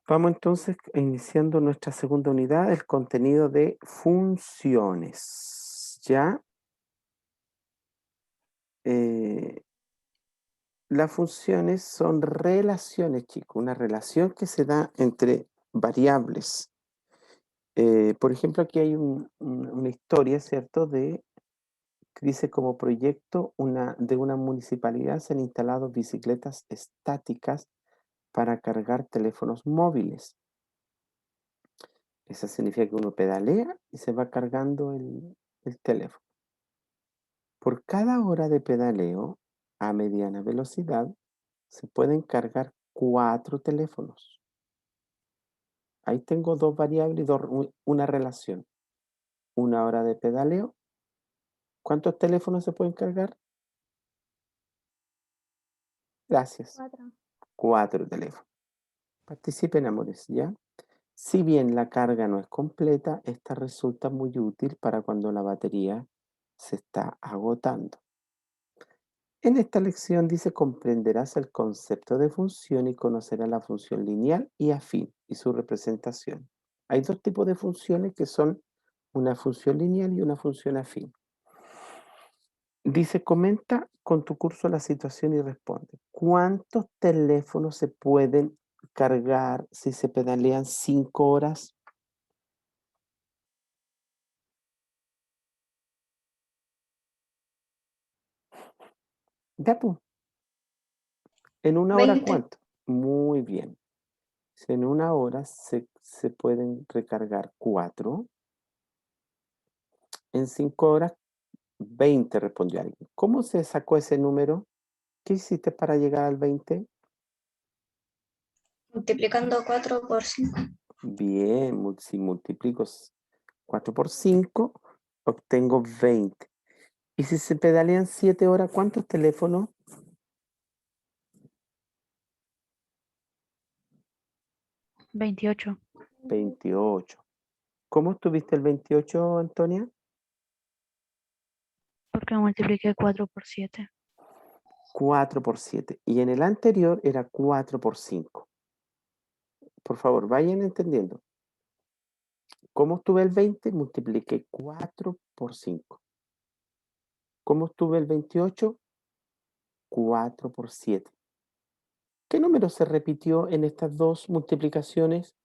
Vamos entonces iniciando nuestra segunda unidad, el contenido de funciones. ¿Ya? Las funciones son relaciones, chicos, una relación que se da entre variables. Por ejemplo, aquí hay una historia, ¿cierto? Que dice como proyecto de una municipalidad se han instalado bicicletas estáticas para cargar teléfonos móviles. Eso significa que uno pedalea y se va cargando el teléfono. Por cada hora de pedaleo a mediana velocidad se pueden cargar 4 teléfonos. Ahí tengo dos variables y una relación. Una hora de pedaleo. ¿Cuántos teléfonos se pueden cargar? Gracias. 4. 4 teléfonos. Participen, amores, ¿ya? Si bien la carga no es completa, esta resulta muy útil para cuando la batería se está agotando. En esta lección dice comprenderás el concepto de función y conocerás la función lineal y afín y su representación. Hay dos tipos de funciones que son una función lineal y una función afín. Dice, comenta con tu curso la situación y responde. ¿Cuántos teléfonos se pueden cargar si se pedalean 5 horas? Ya, pues. ¿En una hora 20. cuánto? Muy bien. Si en una hora se pueden recargar 4, en 5 horas 20, respondió alguien. ¿Cómo se sacó ese número? ¿Qué hiciste para llegar al 20? Multiplicando 4 por 5. Bien, si multiplico 4 por 5, obtengo 20. Y si se pedalean 7 horas, ¿cuántos teléfonos? 28. 28. ¿Cómo estuviste el 28, Antonia? Porque multipliqué 4 por 7. 4 por 7. Y en el anterior era 4 por 5. Por favor, vayan entendiendo. ¿Cómo estuve el 20? Multipliqué 4 por 5. ¿Cómo estuve el 28? 4 por 7. ¿Qué número se repitió en estas dos multiplicaciones?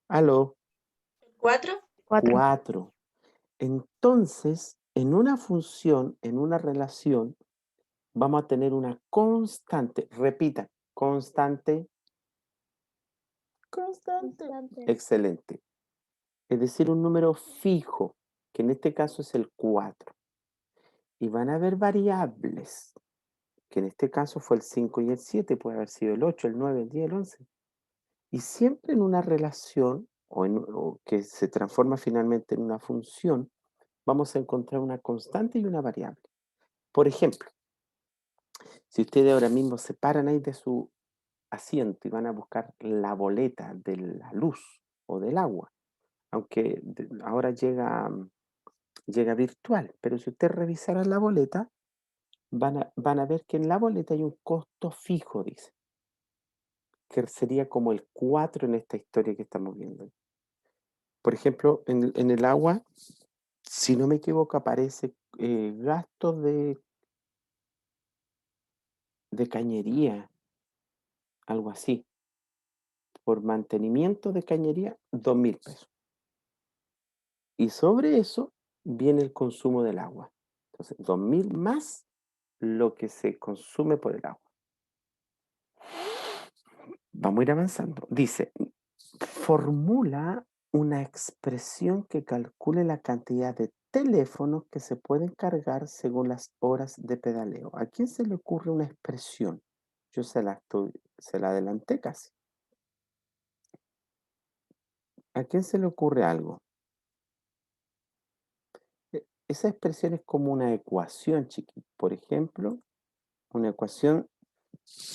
Aló, 4. 4. 4. Entonces, en una función, en una relación, vamos a tener una constante. Repita, constante. Constante. Excelente. Es decir, un número fijo, que en este caso es el 4. Y van a haber variables, que en este caso fue el 5 y el 7, puede haber sido el 8, el 9, el 10, el 11. Y siempre en una relación, o que se transforma finalmente en una función, vamos a encontrar una constante y una variable. Por ejemplo, si ustedes ahora mismo se paran ahí de su asiento y van a buscar la boleta de la luz o del agua, aunque ahora llega virtual, pero si ustedes revisaran la boleta, van a ver que en la boleta hay un costo fijo, dice, que sería como el 4 en esta historia que estamos viendo. Por ejemplo, en el agua, si no me equivoco, aparece gastos de cañería, algo así. Por mantenimiento de cañería, 2.000 pesos. Y sobre eso viene el consumo del agua. Entonces, 2.000 más lo que se consume por el agua. Vamos a ir avanzando. Dice, formula una expresión que calcule la cantidad de teléfonos que se pueden cargar según las horas de pedaleo. ¿A quién se le ocurre una expresión? Yo se la adelanté casi. ¿A quién se le ocurre algo? Esa expresión es como una ecuación, chiquito. Por ejemplo, una ecuación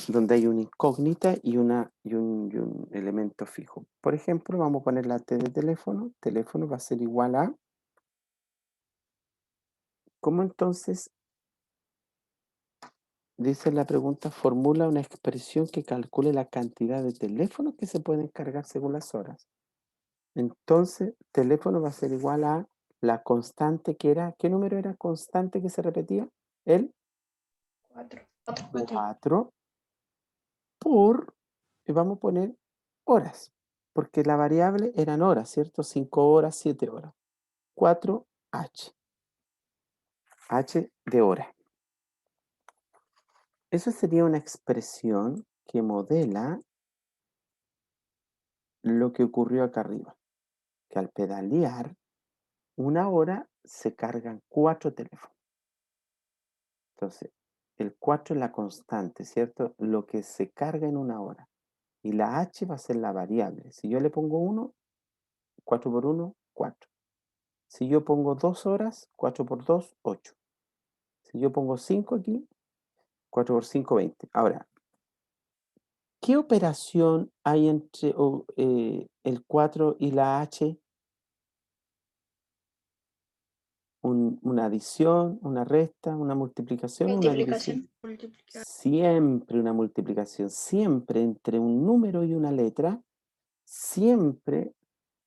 donde hay una incógnita y un elemento fijo. Por ejemplo, vamos a poner la T de teléfono. Teléfono va a ser igual a... ¿Cómo entonces dice la pregunta, formula una expresión que calcule la cantidad de teléfonos que se pueden cargar según las horas. Entonces, teléfono va a ser igual a la constante que era, ¿qué número era constante que se repetía? El 4. 4 por, y vamos a poner horas, porque la variable eran horas, ¿cierto? 5 horas, 7 horas. 4H. H de hora. Esa sería una expresión que modela lo que ocurrió acá arriba, que al pedalear una hora se cargan 4 teléfonos. Entonces, el 4 es la constante, ¿cierto? Lo que se carga en una hora. Y la H va a ser la variable. Si yo le pongo 1, 4 por 1, 4. Si yo pongo 2 horas, 4 por 2, 8. Si yo pongo 5 aquí, 4 por 5, 20. Ahora, ¿qué operación hay entre el 4 y la H? Una adición, una resta, una multiplicación, una división. Multiplicación. Siempre una multiplicación, siempre entre un número y una letra, siempre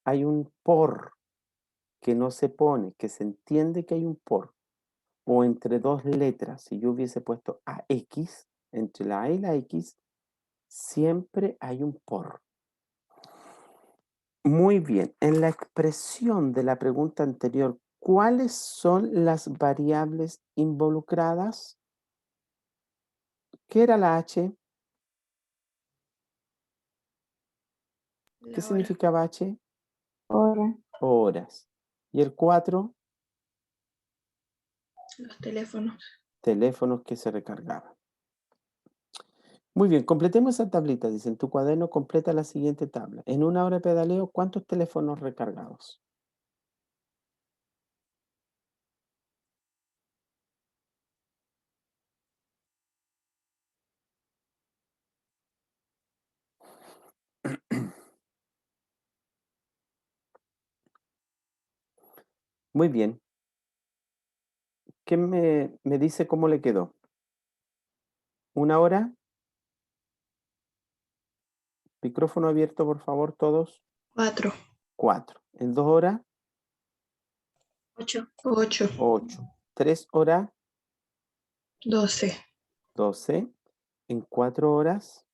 hay un por que no se pone, que se entiende que hay un por. O entre dos letras, si yo hubiese puesto AX, entre la A y la X, siempre hay un por. Muy bien, en la expresión de la pregunta anterior, ¿cuáles son las variables involucradas? ¿Qué era la H? ¿Qué significaba H? Hora. Horas. ¿Y el 4? Los teléfonos. Teléfonos que se recargaban. Muy bien, completemos esa tablita. Dice, en tu cuaderno completa la siguiente tabla. En una hora de pedaleo, ¿cuántos teléfonos recargados? Muy bien. ¿Quién me dice cómo le quedó? ¿Una hora? Micrófono abierto, por favor, todos. 4. 4. En 2 horas, 8. 8. 8. 3 horas, 12. 12. En 4 horas,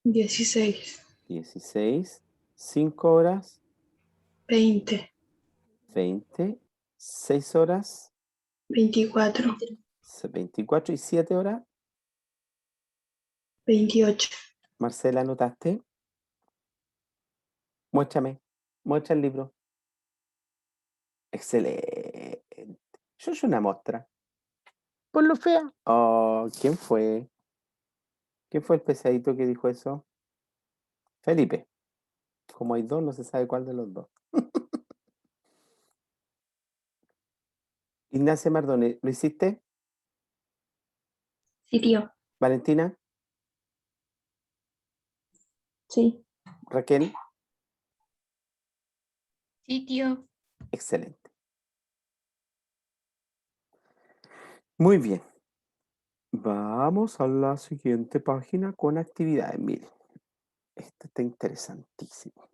16. 16. 5 horas, 20. 20. 6 horas, 24. 24. Y 7 horas. 28. Marcela, ¿anotaste? Muéstrame. Muestra el libro. Excelente. Yo soy una muestra. Por lo fea. Oh, ¿quién fue? ¿Quién fue el pesadito que dijo eso? Felipe. Como hay dos, no se sabe cuál de los dos. Ignacia Mardone, ¿lo hiciste? Sí, tío. Valentina, Sí. Raquel, Sí, tío. excelente. Muy bien. Vamos a la siguiente página con actividades. Miren, esto está interesantísimo.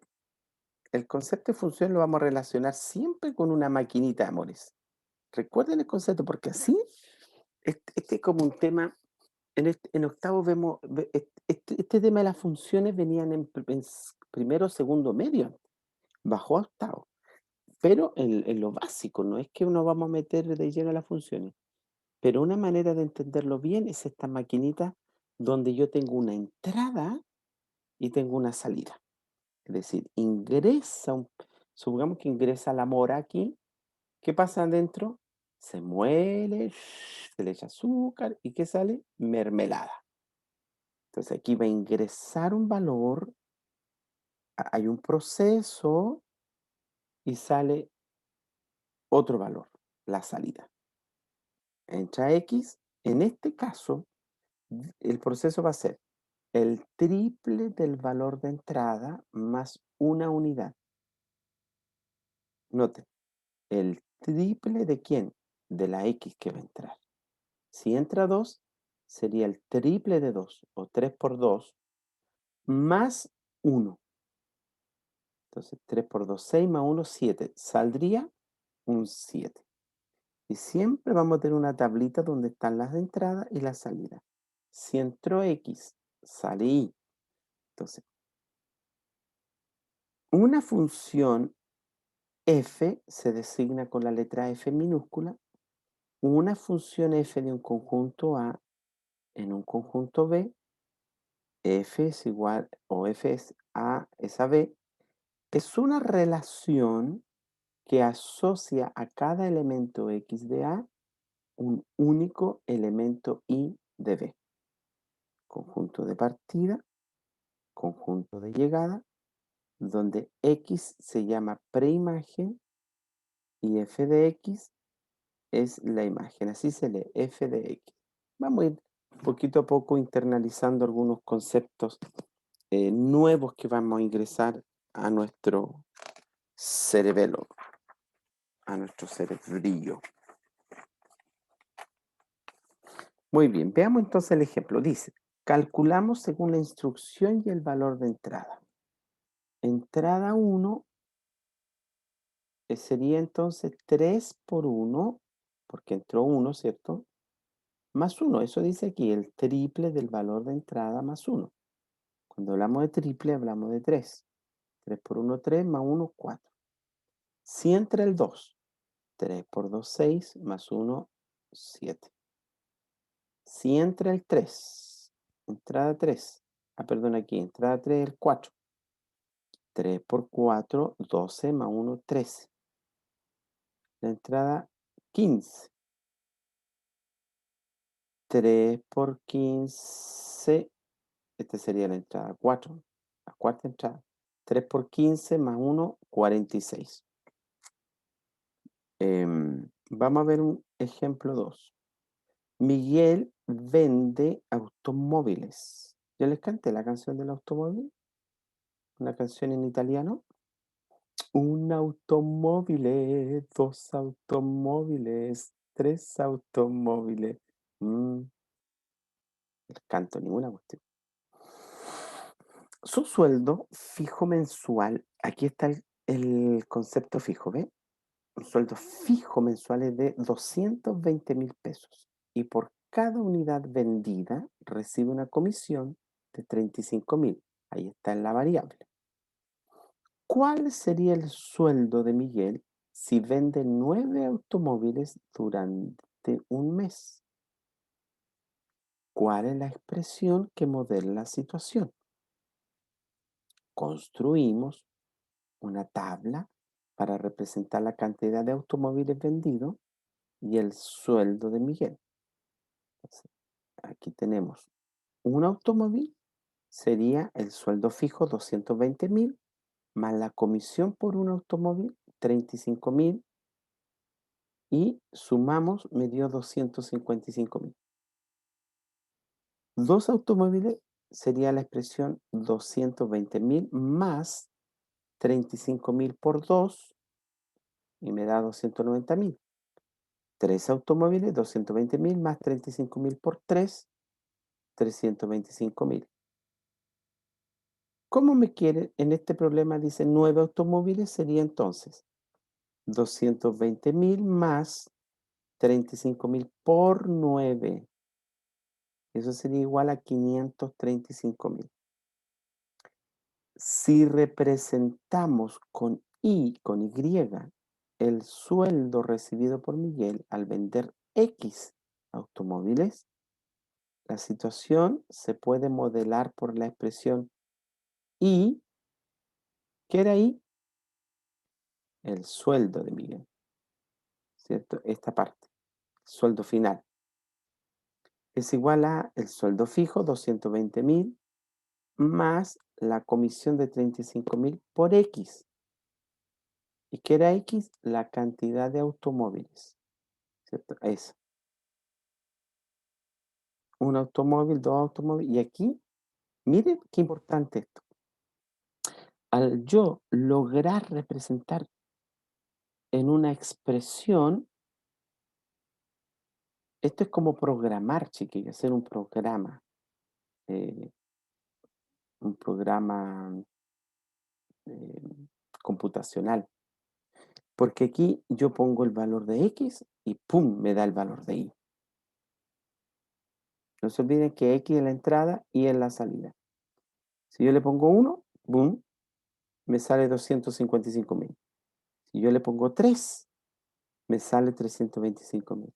El concepto de función lo vamos a relacionar siempre con una maquinita de amores. Recuerden el concepto porque así, este es como un tema. En octavo vemos, este tema de las funciones venían en primero, segundo medio, bajó a octavo, pero en lo básico, no es que uno vamos a meter de lleno a las funciones, pero una manera de entenderlo bien es esta maquinita donde yo tengo una entrada y tengo una salida. Es decir, supongamos que ingresa la mora aquí, ¿qué pasa adentro? Se muele, se le echa azúcar y ¿qué sale? Mermelada. Entonces aquí va a ingresar un valor, hay un proceso y sale otro valor, la salida. Entra X, en este caso, el proceso va a ser el triple del valor de entrada más una unidad. Noten, el triple de quién? De la X que va a entrar. Si entra 2, sería el triple de 2, o 3 por 2, más 1. Entonces 3 por 2, 6 más 1, 7. Saldría un 7. Y siempre vamos a tener una tablita donde están las entradas y las salidas. Si entró X, sale Y. Entonces, una función f se designa con la letra f minúscula. Una función f de un conjunto A en un conjunto B, f es igual, o f es A es a B, es una relación que asocia a cada elemento X de A un único elemento Y de B. Conjunto de partida, conjunto de llegada, donde X se llama preimagen y f de X es la imagen. Así se lee, f de X. Vamos a ir poquito a poco internalizando algunos conceptos nuevos que vamos a ingresar a nuestro cerebelo, a nuestro cerebrillo. Muy bien, veamos entonces el ejemplo. Dice, calculamos según la instrucción y el valor de entrada. Entrada 1 sería entonces 3 por 1, porque entró 1, ¿cierto? Más 1, eso dice aquí, el triple del valor de entrada más 1. Cuando hablamos de triple, hablamos de 3. 3 por 1, 3, más 1, 4. Si entra el 2, 3 por 2, 6, más 1, 7. Si entra el 3, entrada 3, perdón, aquí, entrada 3, el 4. 3 por 4, 12, más 1, 13. La entrada 15. 3 por 15, esta sería la entrada 4, la cuarta entrada. 3 por 15 más 1, 46. Vamos a ver un ejemplo 2. Miguel vende automóviles. ¿Ya les canté la canción del automóvil? Una canción en italiano. Un automóvil, dos automóviles, tres automóviles. No canto ninguna cuestión. Su sueldo fijo mensual, aquí está el concepto fijo, ¿ve? Un sueldo fijo mensual es de 220.000 pesos y por cada unidad vendida recibe una comisión de 35.000. Ahí está en la variable. ¿Cuál sería el sueldo de Miguel si vende 9 automóviles durante un mes? ¿Cuál es la expresión que modela la situación? Construimos una tabla para representar la cantidad de automóviles vendidos y el sueldo de Miguel. Entonces, aquí tenemos un automóvil, sería el sueldo fijo 220.000, más la comisión por un automóvil 35.000, y sumamos, me dio 255.000. Dos automóviles sería la expresión 220.000 más 35.000 por 2 y me da 290.000. 3 automóviles, 220.000 más 35.000 por 3, 325.000. ¿Cómo me quiere? En este problema dice 9 automóviles, sería entonces 220.000 más 35.000 por 9. Eso sería igual a 535.000. Si representamos con Y, el sueldo recibido por Miguel al vender X automóviles, la situación se puede modelar por la expresión Y, ¿qué era Y? El sueldo de Miguel, ¿cierto? Esta parte, sueldo final, es igual a el sueldo fijo, 220.000, más la comisión de 35.000 por X. ¿Y qué era X? La cantidad de automóviles, ¿cierto? Eso. Un automóvil, dos automóviles. Y aquí, miren qué importante esto. Al yo lograr representar en una expresión Esto es como programar, chiquillos, hacer un programa. eh, un programa computacional. Porque aquí yo pongo el valor de X y ¡pum! Me da el valor de Y. No se olviden que X es la entrada y es la salida. Si yo le pongo 1, ¡boom! Me sale 255.000. Si yo le pongo 3, me sale 325.000.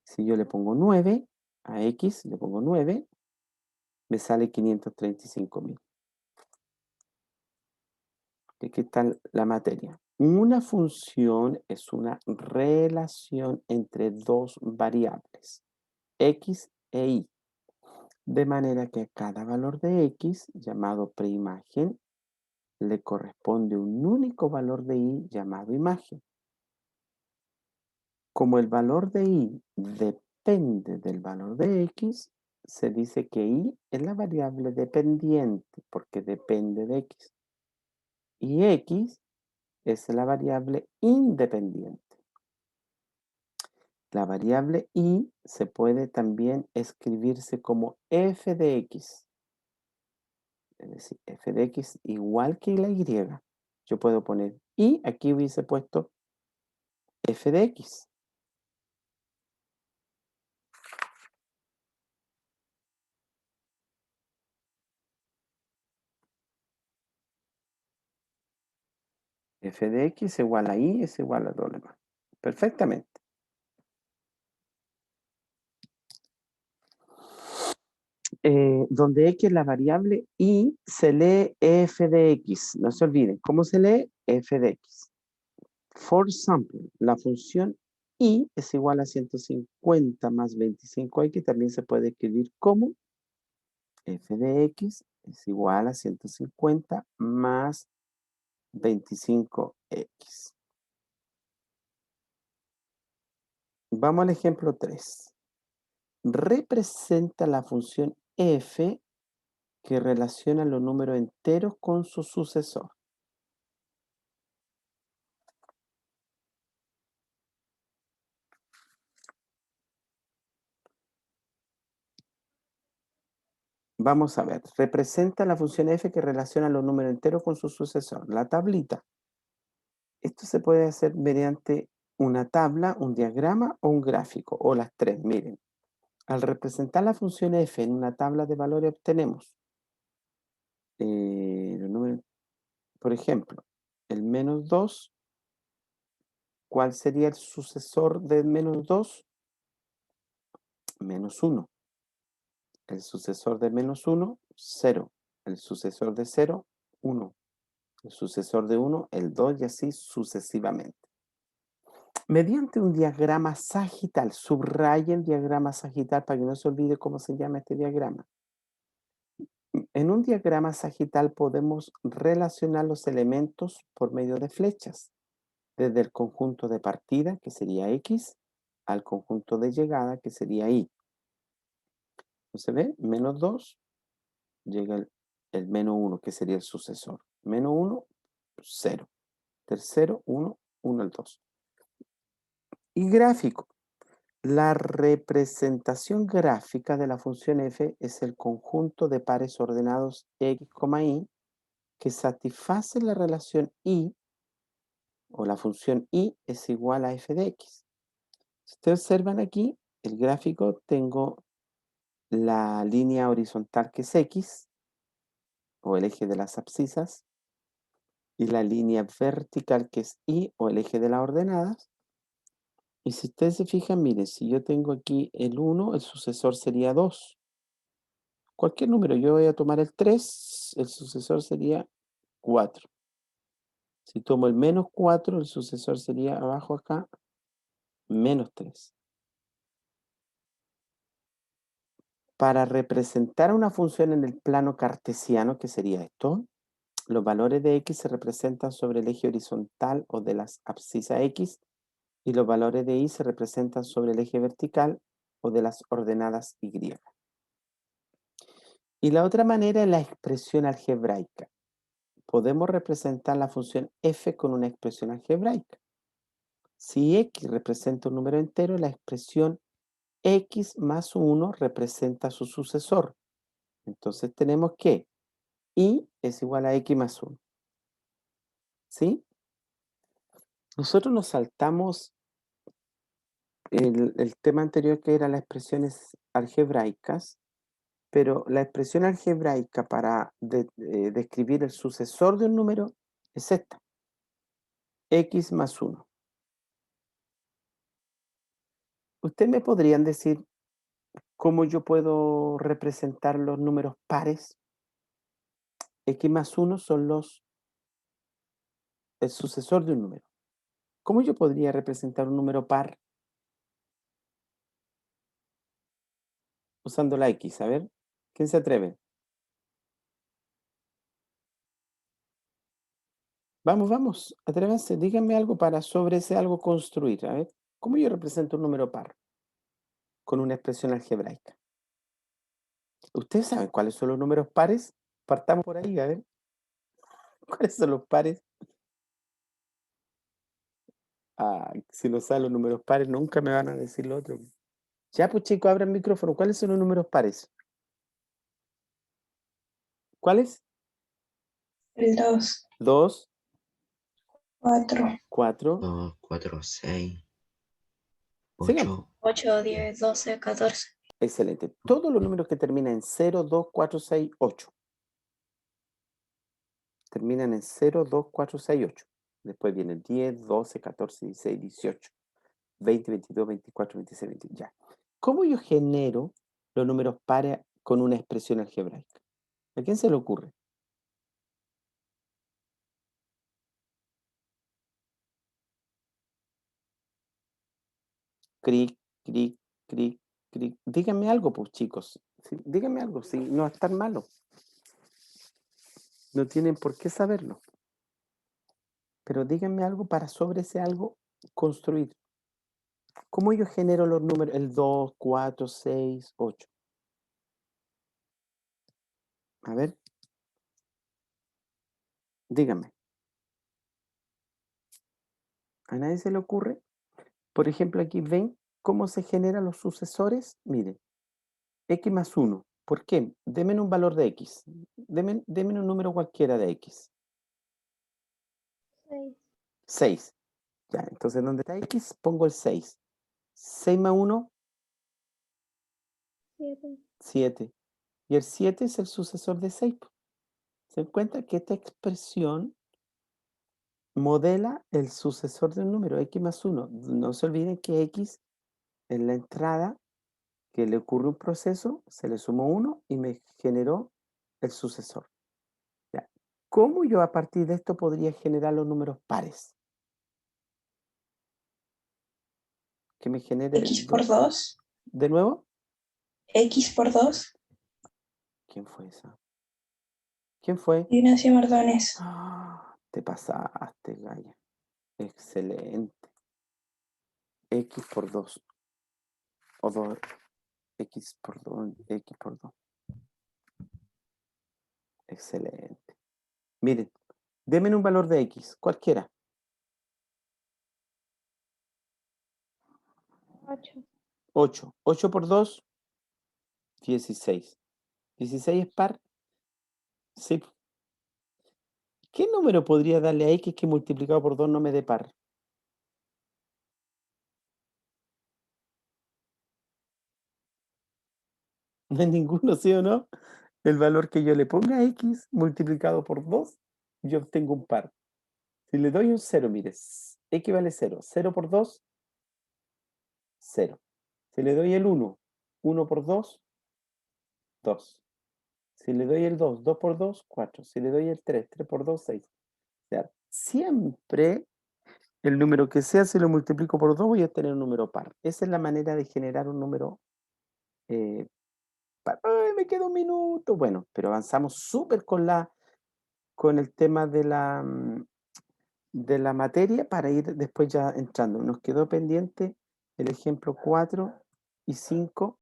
Si yo le pongo 9 a X, le pongo 9, me sale 535.000. Aquí está la materia. Una función es una relación entre dos variables, X e Y. De manera que a cada valor de X, llamado preimagen, le corresponde un único valor de Y llamado imagen. Como el valor de Y depende del valor de X, se dice que Y es la variable dependiente porque depende de X. Y X es la variable independiente. La variable Y se puede también escribirse como f de X. Es decir, f de X igual que la Y. Yo puedo poner Y, aquí hubiese puesto f de X. F de X igual a Y es igual a doble más. Perfectamente. Donde X es la variable Y, se lee f de X. No se olviden. ¿Cómo se lee? F de X. For example, la función Y es igual a 150 más 25X. También se puede escribir como f de X es igual a 150 más 25X. Vamos al ejemplo 3. Representa la función f que relaciona los números enteros con su sucesor. Vamos a ver, representa la función f que relaciona los números enteros con su sucesor. La tablita. Esto se puede hacer mediante una tabla, un diagrama o un gráfico, o las tres. Miren, al representar la función f en una tabla de valores obtenemos los números, por ejemplo, el menos 2. ¿Cuál sería el sucesor del menos 2? Menos 1. El sucesor de menos 1, 0. El sucesor de 0, 1. El sucesor de 1, el 2 y así sucesivamente. Mediante un diagrama sagital, subrayen diagrama sagital para que no se olvide cómo se llama este diagrama. En un diagrama sagital podemos relacionar los elementos por medio de flechas, desde el conjunto de partida, que sería X, al conjunto de llegada, que sería Y. ¿Se ve? Menos 2, llega el menos 1, que sería el sucesor. Menos 1, 0. Tercero, 1, 1 al 2. Y gráfico. La representación gráfica de la función f es el conjunto de pares ordenados x, y que satisface la relación y o la función y es igual a f de x. Si ustedes observan aquí, el gráfico, tengo la línea horizontal que es x, o el eje de las abscisas, y la línea vertical que es y, o el eje de las ordenadas. Y si ustedes se fijan, miren, si yo tengo aquí el 1, el sucesor sería 2. Cualquier número, yo voy a tomar el 3, el sucesor sería 4. Si tomo el menos 4, el sucesor sería abajo acá, menos 3. Para representar una función en el plano cartesiano, que sería esto, los valores de x se representan sobre el eje horizontal o de las abscisas x, y los valores de y se representan sobre el eje vertical o de las ordenadas y. Y la otra manera es la expresión algebraica. Podemos representar la función f con una expresión algebraica. Si x representa un número entero, la expresión X más 1 representa su sucesor. Entonces tenemos que Y es igual a X más 1. ¿Sí? Nosotros nos saltamos el tema anterior que eran las expresiones algebraicas, pero la expresión algebraica para describir el sucesor de un número es esta. X más 1. ¿Ustedes me podrían decir cómo yo puedo representar los números pares? X más 1 son el sucesor de un número. ¿Cómo yo podría representar un número par? Usando la X, a ver, ¿quién se atreve? Vamos, atrévanse, díganme algo para sobre ese algo construir, a ver, ¿cómo yo represento un número par? Con una expresión algebraica. ¿Ustedes saben cuáles son los números pares? Partamos por ahí, a ver. ¿Cuáles son los pares? Ah, si no saben los números pares, nunca me van a decir lo otro. Ya, pues chicos, abran el micrófono. ¿Cuáles son los números pares? ¿Cuáles? El 2, 2, 4, 4. 2, 4, 6, Sigan. 8. 8, 10, 12, 14. Excelente. Todos los números que terminan en 0, 2, 4, 6, 8. Terminan en 0, 2, 4, 6, 8. Después vienen 10, 12, 14, 16, 18, 20, 22, 24, 26, 20. Ya. ¿Cómo yo genero los números pares con una expresión algebraica? ¿A quién se le ocurre? Cric, cric, cric, cric. Díganme algo, pues, chicos. Sí, díganme algo, si no es tan malo. No tienen por qué saberlo. Pero díganme algo para sobre ese algo construir. ¿Cómo yo genero los números? El 2, 4, 6, 8. A ver. Díganme. ¿A nadie se le ocurre? Por ejemplo, aquí ven cómo se generan los sucesores. Miren, X más 1. ¿Por qué? Denme un valor de X. Denme un número cualquiera de X. 6, 6. Ya, entonces donde está X pongo el 6. 6 más 1, 7. 7. Y el 7 es el sucesor de 6. ¿Se dan cuenta que esta expresión modela el sucesor de un número, X más 1? No se olviden que X en la entrada que le ocurre un proceso, se le sumó 1 y me generó el sucesor. Ya. ¿Cómo yo a partir de esto podría generar los números pares? Que me genere X por 2. ¿De nuevo? X por 2. ¿Quién fue esa? ¿Quién fue? Ignacio Mardones. Ah, te pasaste, Gaya. Excelente. X por 2. O 2. X por 2. X por 2. Excelente. Miren, denme un valor de X, cualquiera. 8. 8. 8 por 2, 16. 16 es par. Sí. ¿Qué número podría darle a X que multiplicado por 2 no me dé par? No hay ninguno, ¿sí o no? El valor que yo le ponga a X multiplicado por 2, yo obtengo un par. Si le doy un 0, mire, X vale 0. 0 por 2, 0. Si le doy el 1, 1 por 2, 2. Si le doy el 2, 2 por 2, 4. Si le doy el 3, 3 por 2, 6. O sea, siempre el número que sea, si lo multiplico por 2, voy a tener un número par. Esa es la manera de generar un número par. ¡Ay, me queda un minuto! Bueno, pero avanzamos súper con el tema de la materia para ir después ya entrando. Nos quedó pendiente el ejemplo 4 y 5